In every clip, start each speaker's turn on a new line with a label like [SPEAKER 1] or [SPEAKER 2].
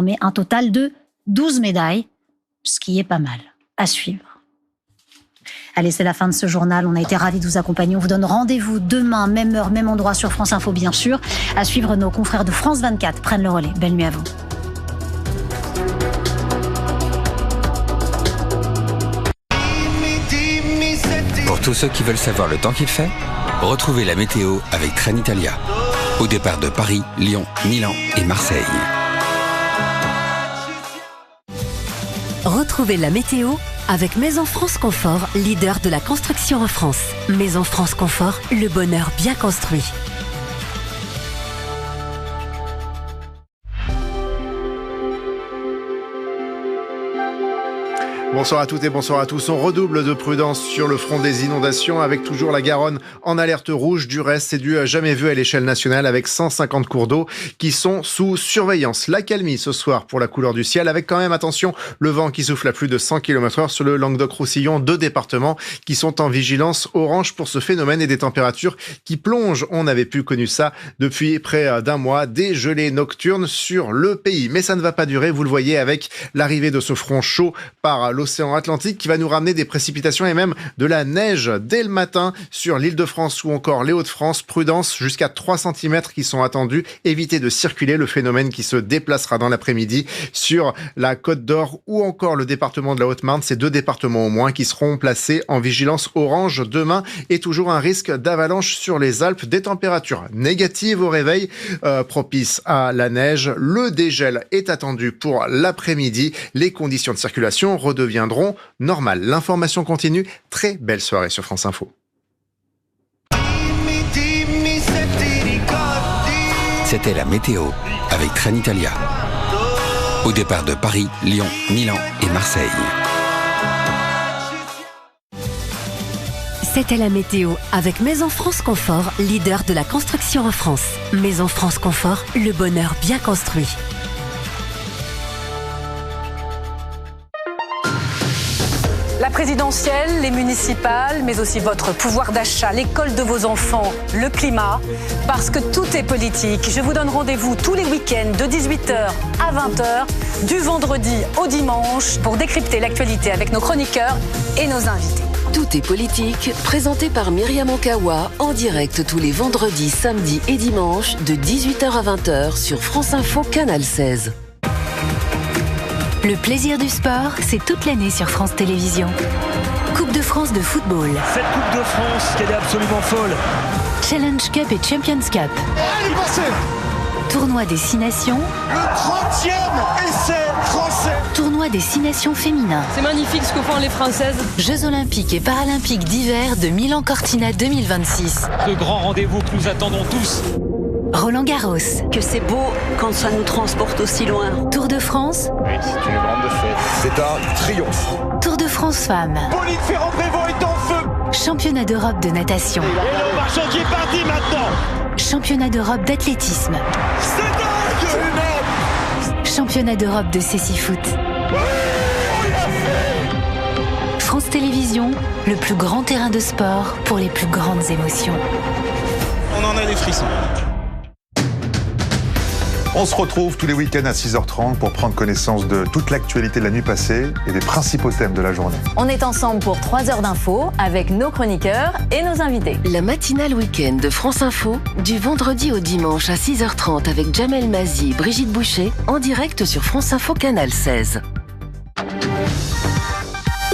[SPEAKER 1] On met un total de 12 médailles, ce qui est pas mal. À suivre. Allez, c'est la fin de ce journal. On a été ravis de vous accompagner. On vous donne rendez-vous demain, même heure, même endroit sur France Info, bien sûr. À suivre, nos confrères de France 24 prennent le relais. Belle nuit à vous.
[SPEAKER 2] Pour tous ceux qui veulent savoir le temps qu'il fait, retrouvez la météo avec Trenitalia. Au départ de Paris, Lyon, Milan et Marseille.
[SPEAKER 3] Retrouvez la météo avec Maison France Confort, leader de la construction en France. Maison France Confort, le bonheur bien construit.
[SPEAKER 4] Bonsoir à toutes et bonsoir à tous. On redouble de prudence sur le front des inondations avec toujours la Garonne en alerte rouge. Du reste, c'est du jamais vu à l'échelle nationale avec 150 cours d'eau qui sont sous surveillance. L'accalmie ce soir pour la couleur du ciel avec quand même, attention, le vent qui souffle à plus de 100 km/h sur le Languedoc-Roussillon. 2 départements qui sont en vigilance orange pour ce phénomène et des températures qui plongent. On n'avait plus connu ça depuis près d'un mois. Des gelées nocturnes sur le pays. Mais ça ne va pas durer, vous le voyez, avec l'arrivée de ce front chaud par l'océan Atlantique qui va nous ramener des précipitations et même de la neige dès le matin sur l'Île-de-France ou encore les Hauts-de-France. Prudence, jusqu'à 3 cm qui sont attendus. Évitez de circuler, le phénomène qui se déplacera dans l'après-midi sur la Côte d'Or ou encore le département de la Haute-Marne. Ces 2 départements au moins qui seront placés en vigilance orange demain et toujours un risque d'avalanche sur les Alpes. Des températures négatives au réveil, propices à la neige. Le dégel est attendu pour l'après-midi. Les conditions de circulation redeviendront normales. L'information continue. Très belle soirée sur France Info.
[SPEAKER 2] C'était la météo avec Trenitalia. Au départ de Paris, Lyon, Milan et Marseille.
[SPEAKER 3] C'était la météo avec Maison France Confort, leader de la construction en France. Maison France Confort, le bonheur bien construit.
[SPEAKER 5] La présidentielle, les municipales, mais aussi votre pouvoir d'achat, l'école de vos enfants, le climat, parce que tout est politique. Je vous donne rendez-vous tous les week-ends de 18h à 20h, du vendredi au dimanche, pour décrypter l'actualité avec nos chroniqueurs et nos invités.
[SPEAKER 6] Tout est politique, présenté par Myriam Okawa, en direct tous les vendredis, samedis et dimanches, de 18h à 20h sur France Info, Canal 16.
[SPEAKER 7] Le plaisir du sport, c'est toute l'année sur France Télévisions. Coupe de France de football.
[SPEAKER 8] Cette Coupe de France, qu'elle est absolument folle.
[SPEAKER 7] Challenge Cup et Champions Cup.
[SPEAKER 8] Elle est passée.
[SPEAKER 7] Tournoi des 6 nations.
[SPEAKER 8] Le 30e essai français.
[SPEAKER 7] Tournoi des 6 nations féminins.
[SPEAKER 9] C'est magnifique ce que font les Françaises.
[SPEAKER 7] Jeux olympiques et paralympiques d'hiver de Milan-Cortina 2026.
[SPEAKER 8] Ce grand rendez-vous que nous attendons tous.
[SPEAKER 7] Roland Garros.
[SPEAKER 6] Que c'est beau quand ça nous transporte aussi loin.
[SPEAKER 7] Tour de France.
[SPEAKER 10] Oui, c'est une grande fête. C'est un triomphe.
[SPEAKER 7] Tour de France Femmes.
[SPEAKER 8] Pauline Ferrand-Prévot est en feu.
[SPEAKER 7] Championnat d'Europe de natation.
[SPEAKER 8] Et le marchand qui est parti maintenant.
[SPEAKER 7] Championnat d'Europe d'athlétisme.
[SPEAKER 8] C'est dingue.
[SPEAKER 7] Championnat d'Europe de cécifoot. France Télévisions, le plus grand terrain de sport pour les plus grandes émotions.
[SPEAKER 8] On en a des frissons.
[SPEAKER 11] On se retrouve tous les week-ends à 6h30 pour prendre connaissance de toute l'actualité de la nuit passée et des principaux thèmes de la journée.
[SPEAKER 12] On est ensemble pour 3 heures d'infos avec nos chroniqueurs et nos invités.
[SPEAKER 6] La matinale week-end de France Info, du vendredi au dimanche à 6h30 avec Jamel Mazy et Brigitte Boucher, en direct sur France Info Canal 16.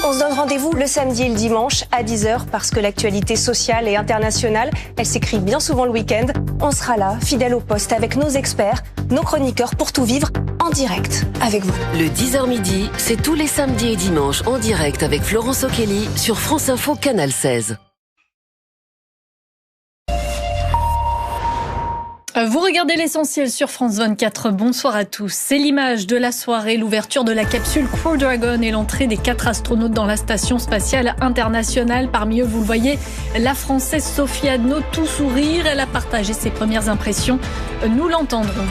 [SPEAKER 13] On se donne rendez-vous le samedi et le dimanche à 10h parce que l'actualité sociale et internationale, elle s'écrit bien souvent le week-end. On sera là, fidèle au poste, avec nos experts, nos chroniqueurs pour tout vivre en direct avec vous.
[SPEAKER 6] Le 10h midi, c'est tous les samedis et dimanches en direct avec Florence O'Kelly sur France Info Canal 16.
[SPEAKER 9] Vous regardez l'essentiel sur France 24. Bonsoir à tous. C'est l'image de la soirée, l'ouverture de la capsule Crew Dragon et l'entrée des 4 astronautes dans la station spatiale internationale. Parmi eux, vous le voyez, la Française Sophie Adno, tout sourire. Elle a partagé ses premières impressions. Nous l'entendrons.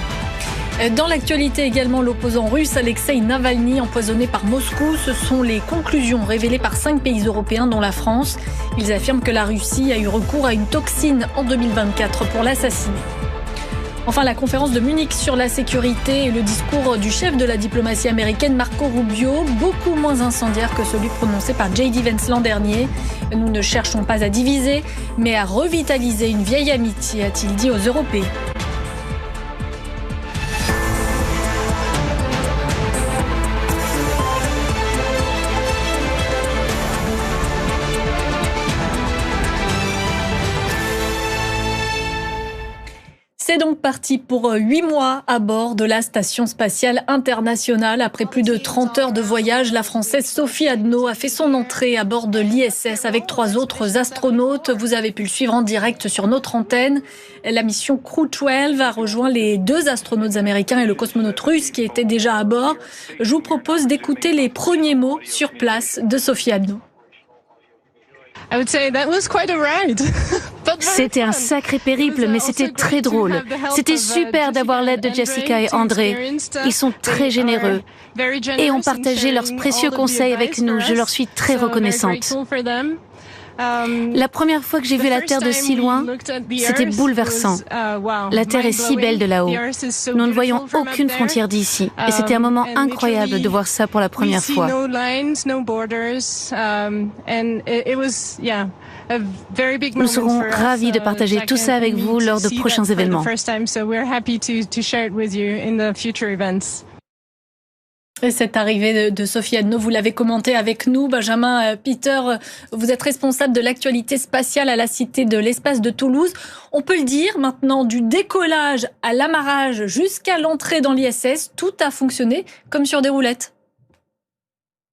[SPEAKER 9] Dans l'actualité également, l'opposant russe Alexeï Navalny empoisonné par Moscou. Ce sont les conclusions révélées par 5 pays européens dont la France. Ils affirment que la Russie a eu recours à une toxine en 2024 pour l'assassiner. Enfin, la conférence de Munich sur la sécurité et le discours du chef de la diplomatie américaine, Marco Rubio, beaucoup moins incendiaire que celui prononcé par J.D. Vance l'an dernier. Nous ne cherchons pas à diviser, mais à revitaliser une vieille amitié, a-t-il dit aux Européens. C'est donc parti pour 8 mois à bord de la Station spatiale internationale. Après plus de 30 heures de voyage, la Française Sophie Adno a fait son entrée à bord de l'ISS avec 3 autres astronautes. Vous avez pu le suivre en direct sur notre antenne. La mission Crew 12 a rejoint les 2 astronautes américains et le cosmonaute russe qui était déjà à bord. Je vous propose d'écouter les premiers mots sur place de Sophie Adno.
[SPEAKER 14] C'était un sacré périple, mais c'était très drôle. C'était super d'avoir l'aide de Jessica et André. Ils sont très généreux et ont partagé leurs précieux conseils avec nous. Je leur suis très reconnaissante. La première fois que j'ai vu la Terre de si loin, c'était bouleversant. La Terre est si belle de là-haut. Nous ne voyons aucune frontière d'ici. Et c'était un moment incroyable de voir ça pour la première fois. Nous serons ravis de partager tout ça avec vous lors de prochains événements.
[SPEAKER 9] Et cette arrivée de Sophie Adno, vous l'avez commenté avec nous. Benjamin Peter, vous êtes responsable de l'actualité spatiale à la Cité de l'Espace de Toulouse. On peut le dire, maintenant, du décollage à l'amarrage jusqu'à l'entrée dans l'ISS, tout a fonctionné comme sur des roulettes.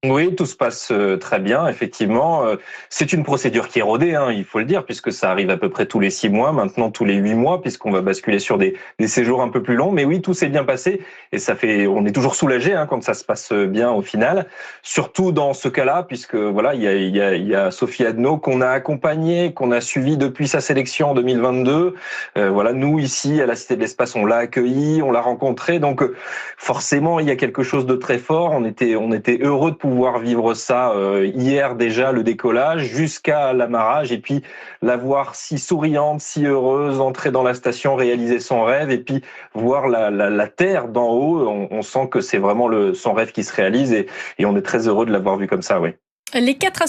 [SPEAKER 15] Oui, tout se passe très bien, effectivement. C'est une procédure qui est rodée, il faut le dire, puisque ça arrive à peu près tous les 6 mois, maintenant tous les 8 mois, puisqu'on va basculer sur des séjours un peu plus longs. Mais oui, tout s'est bien passé et on est toujours soulagé quand ça se passe bien au final. Surtout dans ce cas-là, puisque voilà, il y a Sophie Adno qu'on a accompagnée, qu'on a suivie depuis sa sélection en 2022. Voilà, nous ici à la Cité de l'Espace, on l'a accueillie, on l'a rencontrée, donc forcément il y a quelque chose de très fort. On était heureux de pouvoir vivre ça hier déjà, le décollage, jusqu'à l'amarrage, et puis la voir si souriante, si heureuse, entrer dans la station, réaliser son rêve, et puis voir la Terre d'en haut. On sent que c'est vraiment son rêve qui se réalise, et on est très heureux de l'avoir vu comme ça, oui.
[SPEAKER 9] Les 4